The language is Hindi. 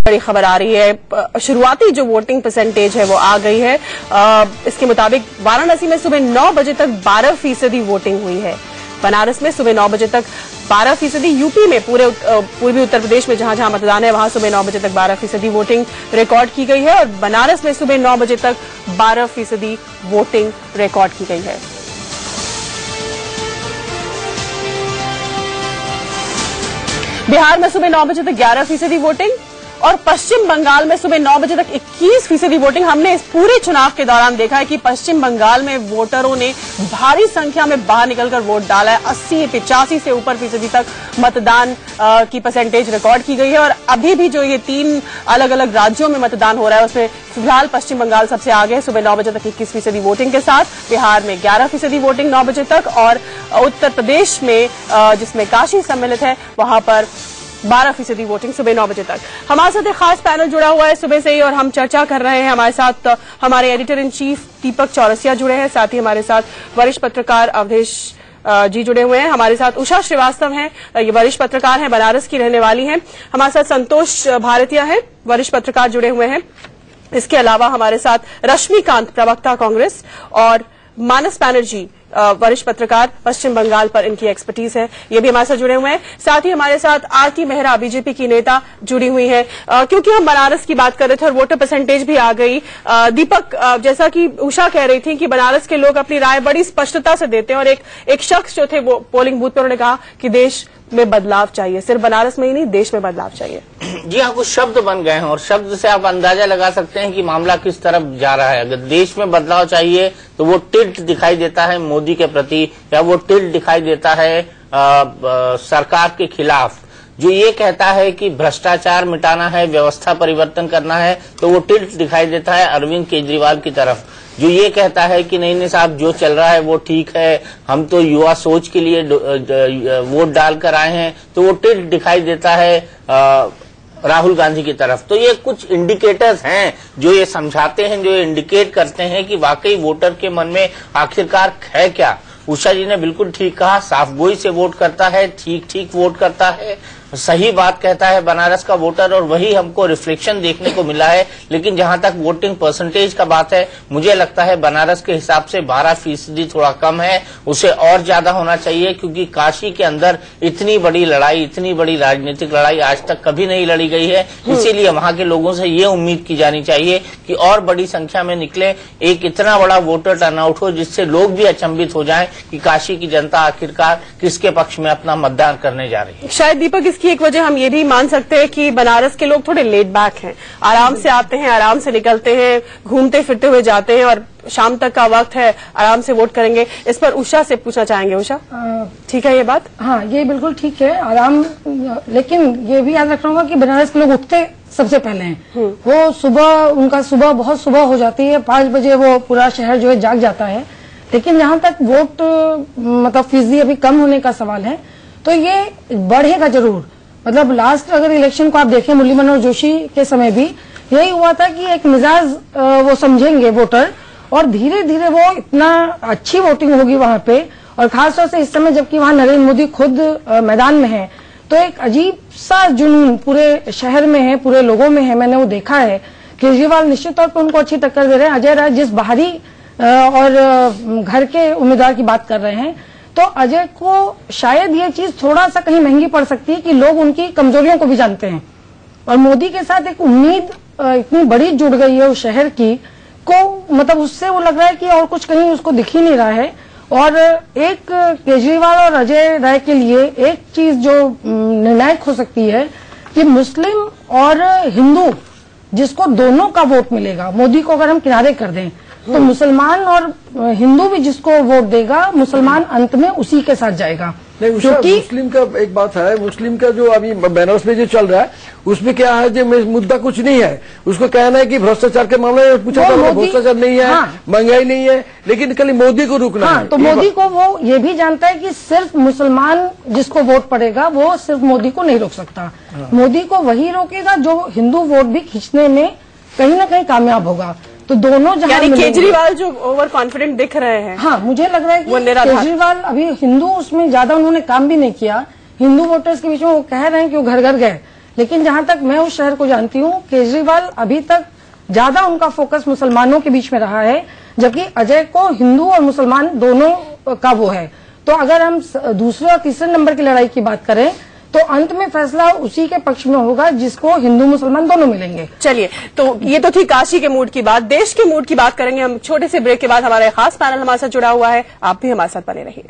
बड़ी खबर आ रही है। शुरुआती जो वोटिंग परसेंटेज है वो आ गई है। इसके मुताबिक वाराणसी में सुबह 9 बजे तक 12% वोटिंग हुई है। बनारस में सुबह 9 बजे तक 12%, यूपी में पूर्वी उत्तर प्रदेश में जहां जहां मतदान है वहां सुबह 9 बजे तक 12% वोटिंग रिकॉर्ड की गई है और बनारस में सुबह 9 बजे तक 12% वोटिंग रिकॉर्ड की गई है। बिहार में सुबह 9 बजे तक 11% वोटिंग और पश्चिम बंगाल में सुबह 9 बजे तक 21% वोटिंग। हमने इस पूरे चुनाव के दौरान देखा है कि पश्चिम बंगाल में वोटरों ने भारी संख्या में बाहर निकलकर वोट डाला है। 80-85 से ऊपर फीसदी तक मतदान की परसेंटेज रिकॉर्ड की गई है और अभी भी जो ये 3 अलग अलग राज्यों में मतदान हो रहा है उसमें फिलहाल पश्चिम बंगाल सबसे आगे है सुबह 9 बजे तक 21% वोटिंग के साथ। बिहार में 11% वोटिंग 9 बजे तक और उत्तर प्रदेश में जिसमें काशी सम्मिलित है वहां पर 12% वोटिंग सुबह 9 बजे तक। हमारे साथ एक खास पैनल जुड़ा हुआ है सुबह से ही और हम चर्चा कर रहे हैं। हमारे साथ हमारे एडिटर इन चीफ दीपक चौरसिया जुड़े हैं, साथ ही हमारे साथ वरिष्ठ पत्रकार अवधेश जी जुड़े हुए हैं। हमारे साथ उषा श्रीवास्तव हैं, ये वरिष्ठ पत्रकार हैं, बनारस की रहने वाली हैं। हमारे साथ संतोष भारतीय हैं, वरिष्ठ पत्रकार जुड़े हुए हैं। इसके अलावा हमारे साथ रश्मिकांत प्रवक्ता कांग्रेस और मानस बैनर्जी वरिष्ठ पत्रकार, पश्चिम बंगाल पर इनकी एक्सपर्टीज है, ये भी हमारे साथ जुड़े हुए हैं। साथ ही हमारे साथ आरती मेहरा बीजेपी की नेता जुड़ी हुई हैं। क्योंकि हम बनारस की बात कर रहे थे और वोटर परसेंटेज भी आ गई। दीपक, जैसा कि उषा कह रही थी कि बनारस के लोग अपनी राय बड़ी स्पष्टता से देते हैं और एक शख्स जो थे वो पोलिंग बूथ पर उन्होंने कहा कि देश में बदलाव चाहिए, सिर्फ बनारस में ही नहीं देश में बदलाव चाहिए। जी हाँ, कुछ शब्द बन गए हैं और शब्द से आप अंदाजा लगा सकते हैं कि मामला किस तरफ जा रहा है। अगर देश में बदलाव चाहिए तो वो टिल्ट दिखाई देता है मोदी के प्रति या वो टिल्ट दिखाई देता है सरकार के खिलाफ। जो ये कहता है कि भ्रष्टाचार मिटाना है, व्यवस्था परिवर्तन करना है, तो वो टिल्ट दिखाई देता है अरविंद केजरीवाल की तरफ। जो ये कहता है कि नहीं साहब जो चल रहा है वो ठीक है, हम तो युवा सोच के लिए वोट डालकर आए हैं, तो वो टिल्ट दिखाई देता है राहुल गांधी की तरफ। तो ये कुछ इंडिकेटर्स हैं जो ये समझाते हैं, जो ये इंडिकेट करते हैं कि वाकई वोटर के मन में आखिरकार है क्या। उषा जी ने बिल्कुल ठीक कहा, साफगोई से वोट करता है, ठीक वोट करता है, सही बात कहता है बनारस का वोटर और वही हमको रिफ्लेक्शन देखने को मिला है। लेकिन जहां तक वोटिंग परसेंटेज का बात है, मुझे लगता है बनारस के हिसाब से 12% थोड़ा कम है, उसे और ज्यादा होना चाहिए क्योंकि काशी के अंदर इतनी बड़ी लड़ाई, इतनी बड़ी राजनीतिक लड़ाई आज तक कभी नहीं लड़ी गई है। इसीलिए वहां के लोगों से ये उम्मीद की जानी चाहिए कि और बड़ी संख्या में निकले, एक इतना बड़ा वोटर टर्नआउट हो जिससे लोग भी अचंभित हो जाएं कि काशी की जनता आखिरकार किसके पक्ष में अपना मतदान करने जा रही है। शायद दीपक की एक वजह हम ये भी मान सकते हैं कि बनारस के लोग थोड़े लेट बैक हैं, आराम से आते हैं, आराम से निकलते हैं, घूमते फिरते हुए जाते हैं और शाम तक का वक्त है, आराम से वोट करेंगे। इस पर उषा से पूछना चाहेंगे। उषा, ठीक है ये बात? हाँ, ये बिल्कुल ठीक है, आराम। लेकिन ये भी याद रखना होगा कि बनारस के लोग उठते सबसे पहले हैं। वो उनका सुबह बहुत सुबह हो जाती है, 5 बजे वो पूरा शहर जो है जाग जाता है। लेकिन जहां तक वोट मतलब फीसदी अभी कम होने का सवाल है तो ये बढ़ेगा जरूर। मतलब लास्ट अगर इलेक्शन को आप देखें मुरली मनोहर जोशी के समय भी यही हुआ था कि एक मिजाज वो समझेंगे वोटर और धीरे धीरे वो इतना अच्छी वोटिंग होगी वहां पे। और खासतौर से इस समय जबकि वहां नरेंद्र मोदी खुद मैदान में है तो एक अजीब सा जुनून पूरे शहर में है, पूरे लोगों में है, मैंने वो देखा है। केजरीवाल निश्चित तौर पर उनको अच्छी टक्कर दे रहे हैं। अजय राय जिस बाहरी और घर के उम्मीदवार की बात कर रहे हैं तो अजय को शायद ये चीज थोड़ा सा कहीं महंगी पड़ सकती है कि लोग उनकी कमजोरियों को भी जानते हैं और मोदी के साथ एक उम्मीद इतनी बड़ी जुड़ गई है उस शहर की को, मतलब उससे वो लग रहा है कि और कुछ कहीं उसको दिख ही नहीं रहा है। और एक केजरीवाल और अजय राय के लिए एक चीज जो निर्णायक हो सकती है कि मुस्लिम और हिंदू जिसको दोनों का वोट मिलेगा, मोदी को अगर हम किनारे कर दें तो मुसलमान और हिंदू भी जिसको वोट देगा, मुसलमान अंत में उसी के साथ जाएगा। नहीं, मुस्लिम का एक बात है, मुस्लिम का जो अभी बनारस में जो चल रहा है उसमें क्या है जो मुद्दा कुछ नहीं है। उसको कहना है कि भ्रष्टाचार के मामले में पूछा था, भ्रष्टाचार नहीं है, महंगाई नहीं है, लेकिन खाली मोदी को रुकना है। तो मोदी को वो ये भी जानता है कि सिर्फ मुसलमान जिसको वोट पड़ेगा वो सिर्फ मोदी को नहीं रोक सकता। मोदी को वही रोकेगा जो हिंदू वोट भी खींचने में कहीं ना कहीं कामयाब होगा। तो दोनों जहां केजरीवाल जो ओवर कॉन्फिडेंट दिख रहे हैं, हाँ मुझे लग रहा है कि केजरीवाल अभी हिंदू उसमें ज्यादा उन्होंने काम भी नहीं किया। हिंदू वोटर्स के बीच में वो कह रहे हैं कि वो घर घर गए, लेकिन जहां तक मैं उस शहर को जानती हूँ, केजरीवाल अभी तक ज्यादा उनका फोकस मुसलमानों के बीच में रहा है, जबकि अजय को हिंदू और मुसलमान दोनों का वो है। तो अगर हम दूसरे और तीसरे नंबर की लड़ाई की बात करें तो अंत में फैसला उसी के पक्ष में होगा जिसको हिंदू मुसलमान दोनों मिलेंगे। चलिए, तो ये तो थी काशी के मूड की बात। देश के मूड की बात करेंगे हम छोटे से ब्रेक के बाद। हमारा खास पैनल हमारे साथ जुड़ा हुआ है, आप भी हमारे साथ बने रहिए।